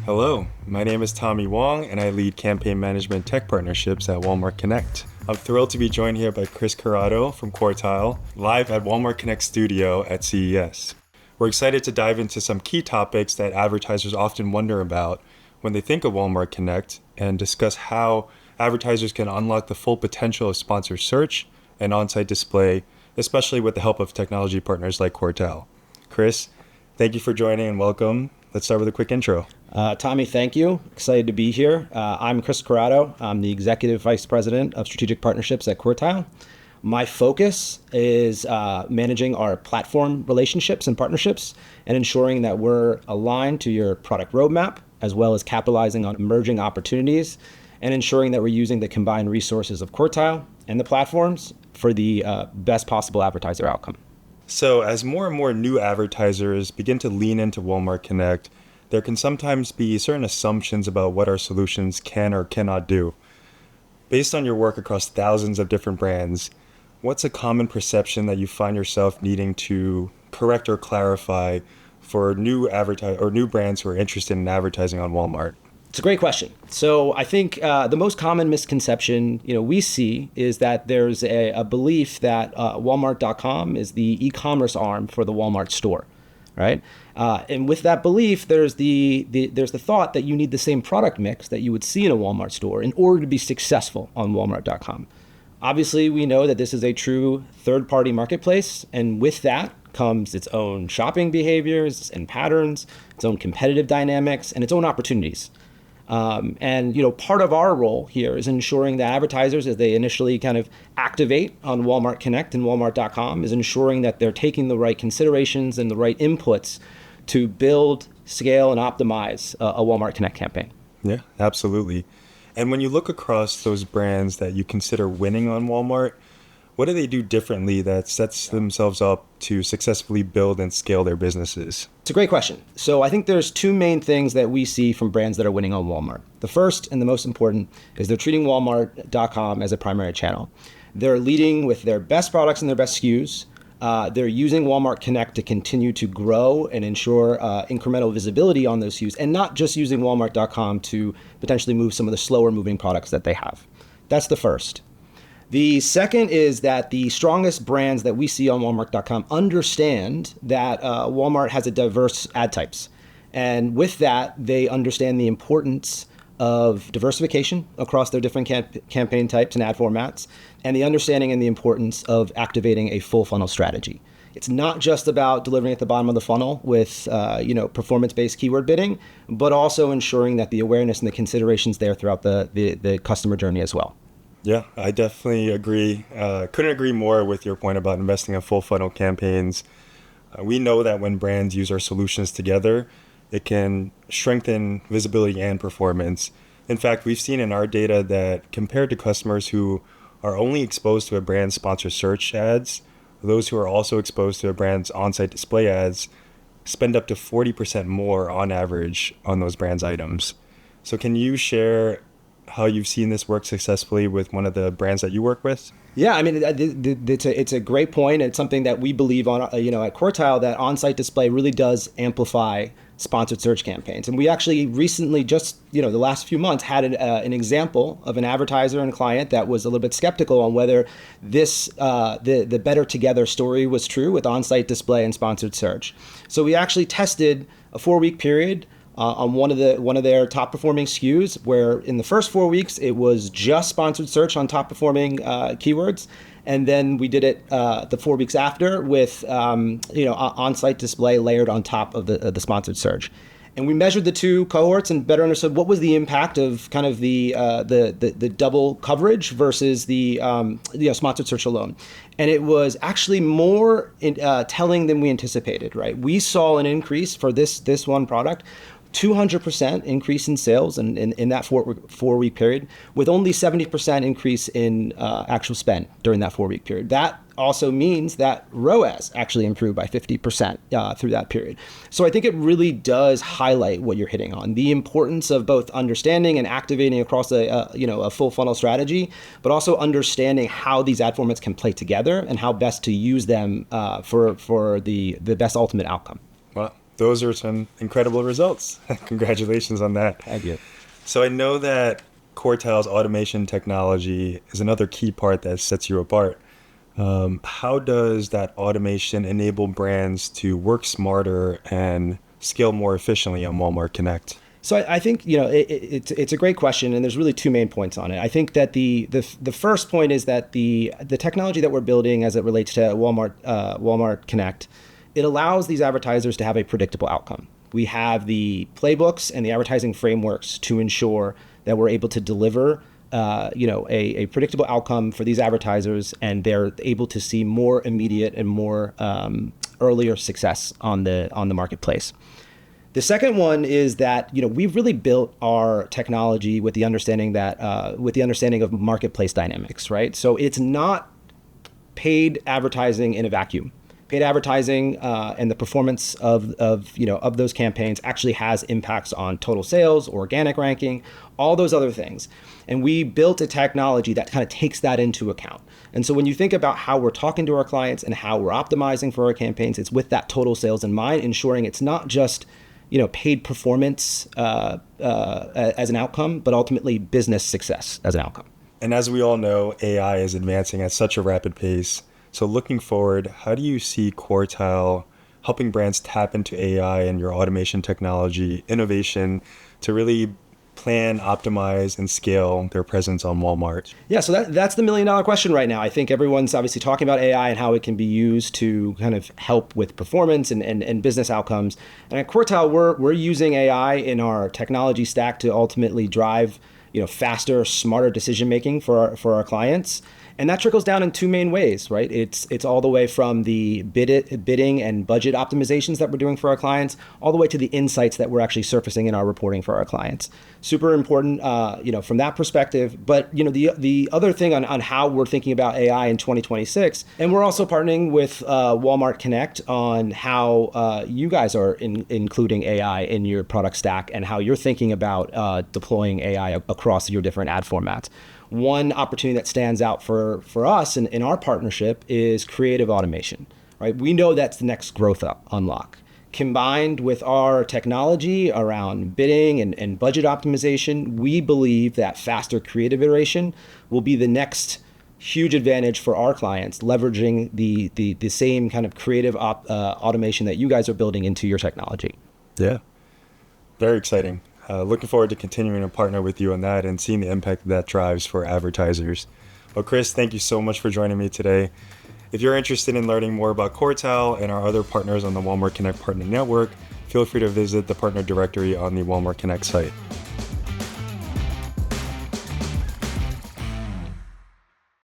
Hello, my name is Tommy Wong, and I lead campaign management tech partnerships at Walmart Connect. I'm thrilled to be joined here by Chris Corrado from Quartile, live at Walmart Connect Studio at CES. We're excited to dive into some key topics that advertisers often wonder about when they think of Walmart Connect and discuss how advertisers can unlock the full potential of sponsored search and on-site display, especially with the help of technology partners like Quartile. Chris, thank you for joining and welcome. Let's start with a quick intro. Tommy, thank you. Excited to be here. I'm Chris Corrado. I'm the Executive Vice President of Strategic Partnerships at Quartile. My focus is managing our platform relationships and partnerships and ensuring that we're aligned to your product roadmap, as well as capitalizing on emerging opportunities and ensuring that we're using the combined resources of Quartile and the platforms for the best possible advertiser outcome. So as more and more new advertisers begin to lean into Walmart Connect, there can sometimes be certain assumptions about what our solutions can or cannot do. Based on your work across thousands of different brands, what's a common perception that you find yourself needing to correct or clarify for new brands who are interested in advertising on Walmart? It's a great question. So I think the most common misconception we see is that there's a belief that Walmart.com is the e-commerce arm for the Walmart store, right? And with that belief, there's the thought that you need the same product mix that you would see in a Walmart store in order to be successful on Walmart.com. Obviously, we know that this is a true third-party marketplace, and with that comes its own shopping behaviors and patterns, its own competitive dynamics, and its own opportunities. And part of our role here is ensuring that advertisers, as they initially kind of activate on Walmart Connect and Walmart.com, is ensuring that they're taking the right considerations and the right inputs to build, scale, and optimize a Walmart Connect campaign. Yeah, absolutely. And when you look across those brands that you consider winning on Walmart, what do they do differently that sets themselves up to successfully build and scale their businesses? It's a great question. So I think there's two main things that we see from brands that are winning on Walmart. The first and the most important is they're treating Walmart.com as a primary channel. They're leading with their best products and their best SKUs. They're using Walmart Connect to continue to grow and ensure incremental visibility on those SKUs, and not just using Walmart.com to potentially move some of the slower moving products that they have. That's the first. The second is that the strongest brands that we see on Walmart.com understand that Walmart has a diverse ad types. And with that, they understand the importance of diversification across their different campaign types and ad formats, and the understanding and the importance of activating a full funnel strategy. It's not just about delivering at the bottom of the funnel with performance-based keyword bidding, but also ensuring that the awareness and the considerations there throughout the customer journey as well. Yeah, I definitely agree. Couldn't agree more with your point about investing in full funnel campaigns. We know that when brands use our solutions together, it can strengthen visibility and performance. In fact, we've seen in our data that compared to customers who are only exposed to a brand's sponsored search ads, those who are also exposed to a brand's on-site display ads spend up to 40% more on average on those brands' items. So can you share how you've seen this work successfully with one of the brands that you work with? Yeah, I mean, it's a great point. It's something that we believe on, at Quartile, that on-site display really does amplify sponsored search campaigns. And we actually recently, just the last few months, had an example of an advertiser and client that was a little bit skeptical on whether this the better together story was true with on-site display and sponsored search. So we actually tested a 4-week period on one of their top performing SKUs, where in the first 4 weeks it was just sponsored search on top performing keywords, and then we did it the 4 weeks after with on-site display layered on top of the sponsored search. And we measured the two cohorts and better understood what was the impact of kind of the double coverage versus the sponsored search alone. And it was actually more telling than we anticipated. Right, we saw an increase for this one product. 200% increase in sales in that 4-week period, with only 70% increase in actual spend during that 4-week period. That also means that ROAS actually improved by 50% through that period. So I think it really does highlight what you're hitting on, the importance of both understanding and activating across a full funnel strategy, but also understanding how these ad formats can play together and how best to use them for the best ultimate outcome. Well, those are some incredible results. Congratulations on that. Thank you. So I know that Quartile's automation technology is another key part that sets you apart. How does that automation enable brands to work smarter and scale more efficiently on Walmart Connect? So I think it's a great question, and there's really two main points on it. I think that the first point is that the technology that we're building as it relates to Walmart Connect, it allows these advertisers to have a predictable outcome. We have the playbooks and the advertising frameworks to ensure that we're able to deliver a predictable outcome for these advertisers, and they're able to see more immediate and more earlier success on the marketplace. The second one is that we've really built our technology with the understanding of marketplace dynamics, right? So it's not paid advertising in a vacuum. Paid advertising and the performance of those campaigns actually has impacts on total sales, organic ranking, all those other things. And we built a technology that kind of takes that into account. And so when you think about how we're talking to our clients and how we're optimizing for our campaigns, it's with that total sales in mind, ensuring it's not just paid performance as an outcome, but ultimately business success as an outcome. And as we all know, AI is advancing at such a rapid pace. So looking forward, how do you see Quartile helping brands tap into AI and your automation technology innovation to really plan, optimize, and scale their presence on Walmart? Yeah, so that's the million-dollar question right now. I think everyone's obviously talking about AI and how it can be used to kind of help with performance and business outcomes. And at Quartile, we're using AI in our technology stack to ultimately drive faster, smarter decision making for our clients. And that trickles down in two main ways, right? It's all the way from the bidding and budget optimizations that we're doing for our clients, all the way to the insights that we're actually surfacing in our reporting for our clients. Super important, from that perspective. But the other thing on how we're thinking about AI in 2026, and we're also partnering with Walmart Connect on how you guys are including AI in your product stack and how you're thinking about deploying AI across your different ad formats. One opportunity that stands out for us in our partnership is creative automation, right? We know that's the next growth unlock. Combined with our technology around bidding and budget optimization, we believe that faster creative iteration will be the next huge advantage for our clients, leveraging the same kind of creative automation that you guys are building into your technology. Yeah, very exciting. Looking forward to continuing to partner with you on that and seeing the impact that drives for advertisers. Well, Chris, thank you so much for joining me today. If you're interested in learning more about Quartile and our other partners on the Walmart Connect Partner Network, feel free to visit the partner directory on the Walmart Connect site.